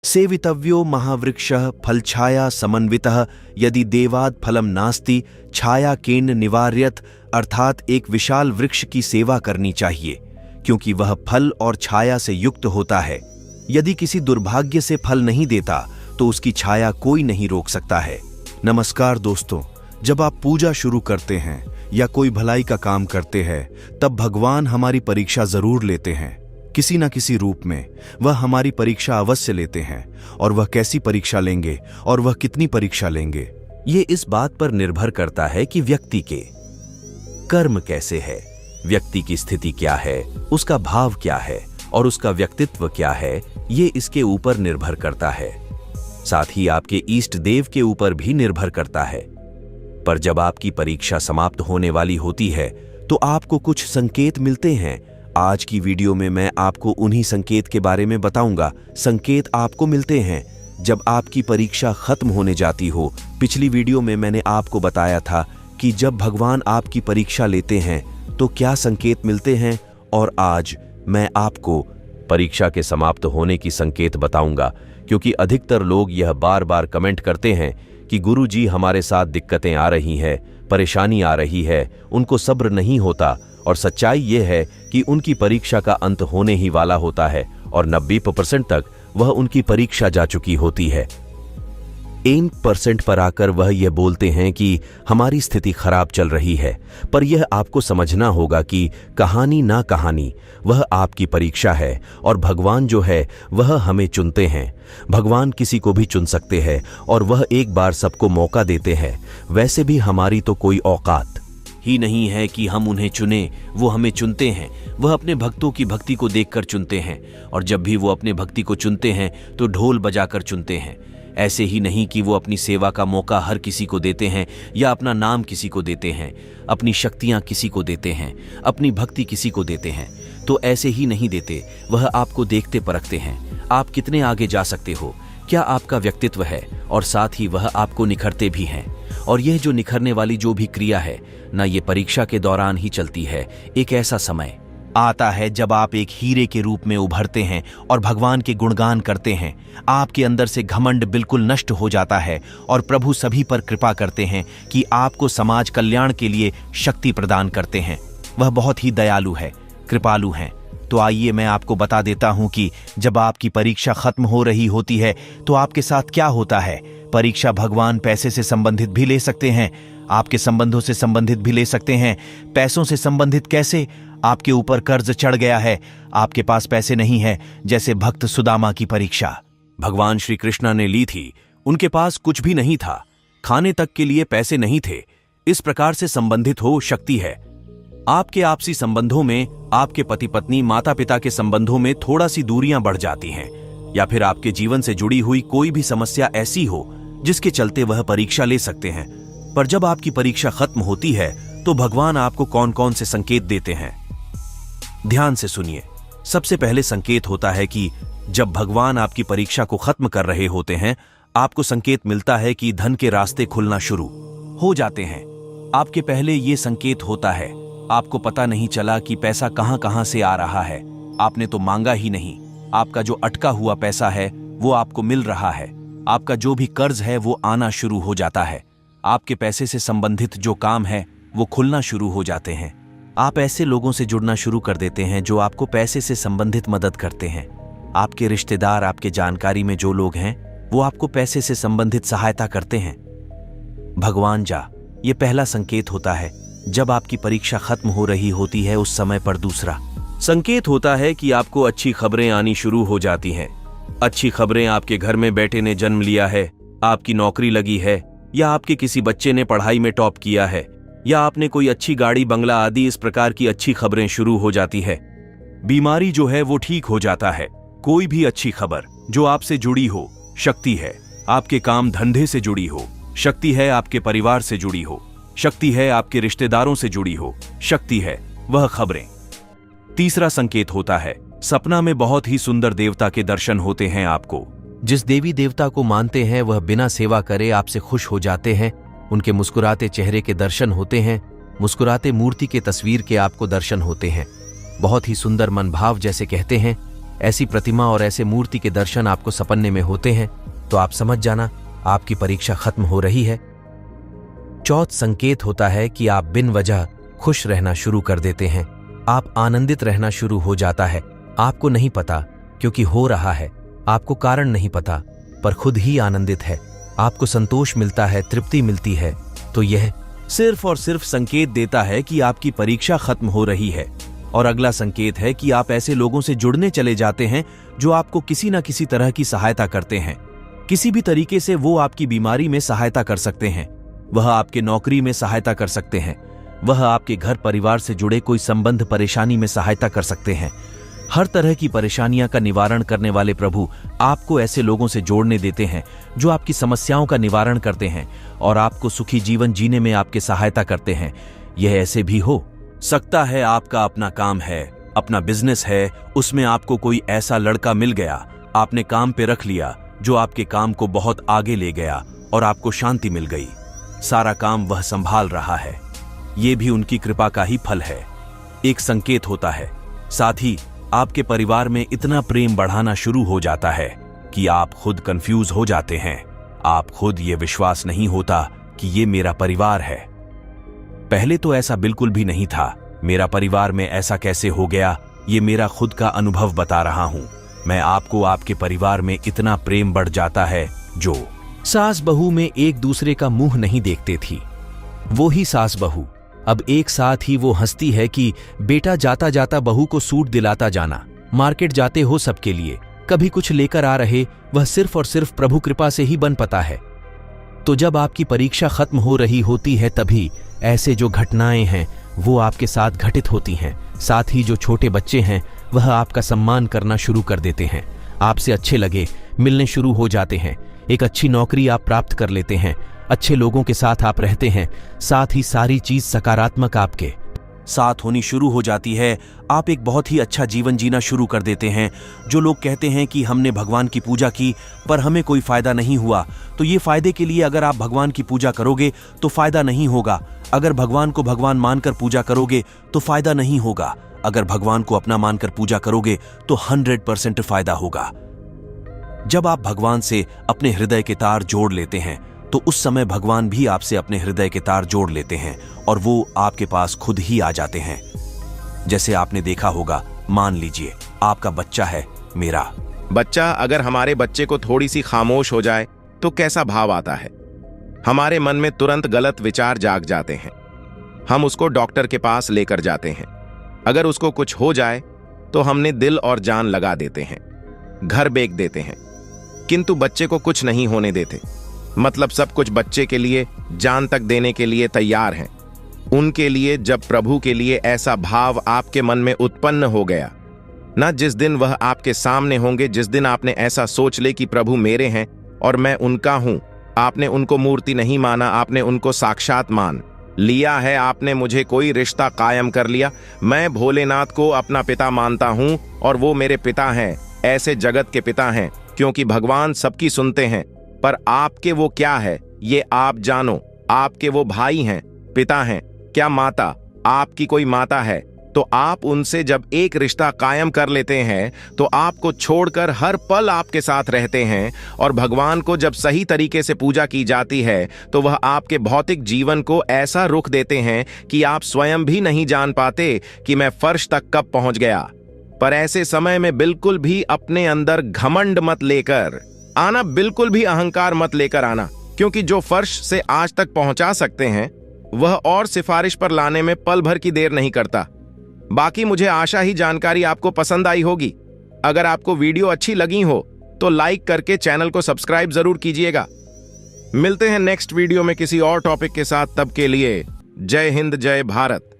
सेवितव्यो महावृक्षः फलछाया समन्वितः यदि देवाद फलम नास्ति छाया केन निवार्यत, अर्थात एक विशाल वृक्ष की सेवा करनी चाहिए क्योंकि वह फल और छाया से युक्त होता है। यदि किसी दुर्भाग्य से फल नहीं देता तो उसकी छाया कोई नहीं रोक सकता है। नमस्कार दोस्तों, जब आप पूजा शुरू करते हैं या कोई भलाई का काम करते हैं तब भगवान हमारी परीक्षा जरूर लेते हैं। किसी न किसी रूप में वह हमारी परीक्षा अवश्य लेते हैं, और वह कैसी परीक्षा लेंगे और वह कितनी परीक्षा लेंगे ये इस बात पर निर्भर करता है कि व्यक्ति के कर्म कैसे है, व्यक्ति की स्थिति क्या है, उसका भाव क्या है और उसका व्यक्तित्व क्या है, ये इसके ऊपर निर्भर करता है। साथ ही आपके इष्ट देव के ऊपर भी निर्भर करता है। पर जब आपकी परीक्षा समाप्त होने वाली होती है तो आपको कुछ संकेत मिलते हैं। आज की वीडियो में मैं आपको उन्हीं संकेत के बारे में बताऊंगा। संकेत आपको मिलते हैं जब आपकी परीक्षा खत्म होने जाती हो। पिछली वीडियो में मैंने आपको बताया था कि जब भगवान आपकी परीक्षा लेते हैं तो क्या संकेत मिलते हैं, और आज मैं आपको परीक्षा के समाप्त होने की संकेत बताऊंगा, क्योंकि अधिकतर लोग यह बार बार कमेंट करते हैं कि गुरुजी हमारे साथ दिक्कतें आ रही हैं, परेशानी आ रही है, उनको सब्र नहीं होता। और सच्चाई ये है कि उनकी परीक्षा का अंत होने ही वाला होता है और 90% तक वह उनकी परीक्षा जा चुकी होती है। 1% पर आकर वह यह बोलते हैं कि हमारी स्थिति खराब चल रही है। पर यह आपको समझना होगा कि कहानी ना कहानी वह आपकी परीक्षा है, और भगवान जो है वह हमें चुनते हैं। भगवान किसी को भी चुन सकते हैं और वह एक बार सबको मौका देते हैं। वैसे भी हमारी तो कोई औकात ही नहीं है कि हम उन्हें चुने, वो हमें चुनते हैं। वह अपने भक्तों की भक्ति को देखकर चुनते हैं, और जब भी वो अपने भक्ति को चुनते हैं तो ढोल बजाकर चुनते हैं। ऐसे ही नहीं कि वो अपनी सेवा का मौका हर किसी को देते हैं या अपना नाम किसी को देते हैं, अपनी शक्तियां किसी को देते हैं, अपनी भक्ति किसी को देते हैं। तो ऐसे ही नहीं देते, वह आपको देखते परखते हैं आप कितने आगे जा सकते हो, क्या आपका व्यक्तित्व है, और साथ ही वह आपको निखरते भी हैं। और यह जो निखरने वाली जो भी क्रिया है ना, ये परीक्षा के दौरान ही चलती है। एक ऐसा समय आता है जब आप एक हीरे के रूप में उभरते हैं और भगवान के गुणगान करते हैं। आपके अंदर से घमंड बिल्कुल नष्ट हो जाता है और प्रभु सभी पर कृपा करते हैं कि आपको समाज कल्याण के लिए शक्ति प्रदान करते हैं। वह बहुत ही दयालु है, कृपालु हैं। तो आइए मैं आपको बता देता हूं कि जब आपकी परीक्षा खत्म हो रही होती है तो आपके साथ क्या होता है। परीक्षा भगवान पैसे से संबंधित भी ले सकते हैं, आपके संबंधों से संबंधित भी ले सकते हैं। पैसों से संबंधित कैसे? आपके ऊपर कर्ज चढ़ गया है, आपके पास पैसे नहीं है, जैसे भक्त सुदामा की परीक्षा भगवान श्री कृष्ण ने ली थी। उनके पास कुछ भी नहीं था, खाने तक के लिए पैसे नहीं थे। इस प्रकार से संबंधित हो शक्ति है। आपके आपसी संबंधों में, आपके पति पत्नी माता पिता के संबंधों में थोड़ा सी दूरियां बढ़ जाती हैं, या फिर आपके जीवन से जुड़ी हुई कोई भी समस्या ऐसी हो जिसके चलते वह परीक्षा ले सकते हैं। पर जब आपकी परीक्षा खत्म होती है तो भगवान आपको कौन कौन से संकेत देते हैं, ध्यान से सुनिए। सबसे पहले संकेत होता है कि जब भगवान आपकी परीक्षा को खत्म कर रहे होते हैं, आपको संकेत मिलता है कि धन के रास्ते खुलना शुरू हो जाते हैं। आपके पहले ये संकेत होता है, आपको पता नहीं चला कि पैसा कहां कहां से आ रहा है, आपने तो मांगा ही नहीं। आपका जो अटका हुआ पैसा है वो आपको मिल रहा है, आपका जो भी कर्ज है वो आना शुरू हो जाता है, आपके पैसे से संबंधित जो काम है वो खुलना शुरू हो जाते हैं। आप ऐसे लोगों से जुड़ना शुरू कर देते हैं जो आपको पैसे से संबंधित मदद करते हैं। आपके रिश्तेदार, आपके जानकारी में जो लोग हैं वो आपको पैसे से संबंधित सहायता करते हैं। भगवान ये पहला संकेत होता है जब आपकी परीक्षा खत्म हो रही होती है उस समय पर। दूसरा संकेत होता है कि आपको अच्छी खबरें आनी शुरू हो जाती हैं। अच्छी खबरें, आपके घर में बेटे ने जन्म लिया है, आपकी नौकरी लगी है, या आपके किसी बच्चे ने पढ़ाई में टॉप किया है, या आपने कोई अच्छी गाड़ी बंगला आदि इस प्रकार की अच्छी खबरें शुरू हो जाती है। बीमारी जो है वो ठीक हो जाता है। कोई भी अच्छी खबर जो आपसे जुड़ी हो, शक्ति है आपके काम धंधे से जुड़ी हो, शक्ति है आपके परिवार से जुड़ी हो, शक्ति है आपके रिश्तेदारों से जुड़ी हो, शक्ति है वह खबरें। तीसरा संकेत होता है, सपना में बहुत ही सुंदर देवता के दर्शन होते हैं आपको। जिस देवी देवता को मानते हैं वह बिना सेवा करे आपसे खुश हो जाते हैं। उनके मुस्कुराते चेहरे के दर्शन होते हैं, मुस्कुराते मूर्ति के तस्वीर के आपको दर्शन होते हैं। बहुत ही सुंदर मनभाव जैसे कहते हैं, ऐसी प्रतिमा और ऐसे मूर्ति के दर्शन आपको सपने में होते हैं तो आप समझ जाना आपकी परीक्षा खत्म हो रही है। चौथ संकेत होता है कि आप बिन वजह खुश रहना शुरू कर देते हैं। आप आनंदित रहना शुरू हो जाता है। आपको नहीं पता क्योंकि हो रहा है, आपको कारण नहीं पता पर खुद ही आनंदित है। आपको संतोष मिलता है, तृप्ति मिलती है। तो यह सिर्फ और सिर्फ संकेत देता है कि आपकी परीक्षा खत्म हो रही है। और अगला संकेत है कि आप ऐसे लोगों से जुड़ने चले जाते हैं जो आपको किसी न किसी तरह की सहायता करते हैं। किसी भी तरीके से वो आपकी बीमारी में सहायता कर सकते हैं, वह आपके नौकरी में सहायता कर सकते हैं, वह आपके घर परिवार से जुड़े कोई संबंध परेशानी में सहायता कर सकते हैं। हर तरह की परेशानियां का निवारण करने वाले प्रभु आपको ऐसे लोगों से जोड़ने देते हैं जो आपकी समस्याओं का निवारण करते हैं और आपको सुखी जीवन जीने में आपके सहायता करते हैं। यह ऐसे भी हो सकता है आपका अपना काम है, अपना बिजनेस है, उसमें आपको कोई ऐसा लड़का मिल गया, आपने काम पे रख लिया जो आपके काम को बहुत आगे ले गया और आपको शांति मिल गई। सारा काम वह संभाल रहा है। यह भी उनकी कृपा का ही फल है, एक संकेत होता है। साथ ही आपके परिवार में इतना प्रेम बढ़ाना शुरू हो जाता है कि आप खुद कंफ्यूज हो जाते हैं। आप खुद ये विश्वास नहीं होता कि ये मेरा परिवार है। पहले तो ऐसा बिल्कुल भी नहीं था। मेरा परिवार में ऐसा कैसे हो गया? ये मेरा खुद का अनुभव बता रहा हूं मैं आपको। आपके परिवार में इतना प्रेम बढ़ जाता है जो सास बहू में एक दूसरे का मुंह नहीं देखते थी, वो ही सास बहू अब एक साथ ही वो हंसती है कि बेटा जाता जाता बहू को सूट दिलाता जाना, मार्केट जाते हो सबके लिए, कभी कुछ लेकर आ रहे, वह सिर्फ और सिर्फ प्रभु कृपा से ही बन पाता है। तो जब आपकी परीक्षा खत्म हो रही होती है तभी ऐसे जो घटनाएं हैं वो आपके साथ घटित होती हैं। साथ ही जो छोटे बच्चे हैं वह आपका सम्मान करना शुरू कर देते हैं, आपसे अच्छे लगे मिलने शुरू हो जाते हैं। एक अच्छी नौकरी आप प्राप्त कर लेते हैं, अच्छे लोगों के साथ आप रहते हैं, साथ ही सारी चीज सकारात्मक आपके साथ होनी शुरू हो जाती है। आप एक बहुत ही अच्छा जीवन जीना शुरू कर देते हैं। जो लोग कहते हैं कि हमने भगवान की पूजा की पर हमें कोई फायदा नहीं हुआ, तो ये फायदे के लिए अगर आप भगवान की पूजा करोगे तो फायदा नहीं होगा। अगर भगवान को भगवान मानकर पूजा करोगे तो फायदा नहीं होगा। अगर भगवान को अपना मानकर पूजा करोगे तो 100% फायदा होगा। जब आप भगवान से अपने हृदय के तार जोड़ लेते हैं तो उस समय भगवान भी आपसे अपने हृदय के तार जोड़ लेते हैं और वो आपके पास खुद ही आ जाते हैं। जैसे आपने देखा होगा, मान लीजिए आपका बच्चा है, मेरा बच्चा। अगर हमारे बच्चे को थोड़ी सी खामोश हो जाए तो कैसा भाव आता है? हमारे मन में तुरंत गलत विचार जाग जाते हैं। हम उसको डॉक्टर के पास लेकर जाते हैं। अगर उसको कुछ हो जाए तो हमने दिल और जान लगा देते हैं, घर बेच देते हैं, किंतु बच्चे को कुछ नहीं होने देते। मतलब सब कुछ बच्चे के लिए, जान तक देने के लिए तैयार हैं। उनके लिए जब प्रभु के लिए ऐसा भाव आपके मन में उत्पन्न हो गया ना, जिस दिन वह आपके सामने होंगे, जिस दिन आपने ऐसा सोच ले कि प्रभु मेरे हैं और मैं उनका हूं, आपने उनको मूर्ति नहीं माना, आपने उनको साक्षात मान लिया है। आपने मुझे कोई रिश्ता कायम कर लिया। मैं भोलेनाथ को अपना पिता मानता हूं और वो मेरे पिता हैं, ऐसे जगत के पिता हैं, क्योंकि भगवान सबकी सुनते हैं। पर आपके वो क्या है ये आप जानो। आपके वो भाई हैं, पिता हैं, क्या माता? आपकी कोई माता है तो आप उनसे जब एक रिश्ता कायम कर लेते हैं तो आपको छोड़कर हर पल आपके साथ रहते हैं। और भगवान को जब सही तरीके से पूजा की जाती है तो वह आपके भौतिक जीवन को ऐसा रुख देते हैं कि आप स्वयं भी नहीं जान पाते कि मैं फर्श तक कब पहुंच गया। पर ऐसे समय में बिल्कुल भी अपने अंदर घमंड मत लेकर आना, बिल्कुल भी अहंकार मत लेकर आना, क्योंकि जो फर्श से आज तक पहुंचा सकते हैं वह और सिफारिश पर लाने में पल भर की देर नहीं करता। बाकी मुझे आशा ही जानकारी आपको पसंद आई होगी। अगर आपको वीडियो अच्छी लगी हो तो लाइक करके चैनल को सब्सक्राइब जरूर कीजिएगा। मिलते हैं नेक्स्ट वीडियो में किसी और टॉपिक के साथ। तब के लिए जय हिंद, जय भारत।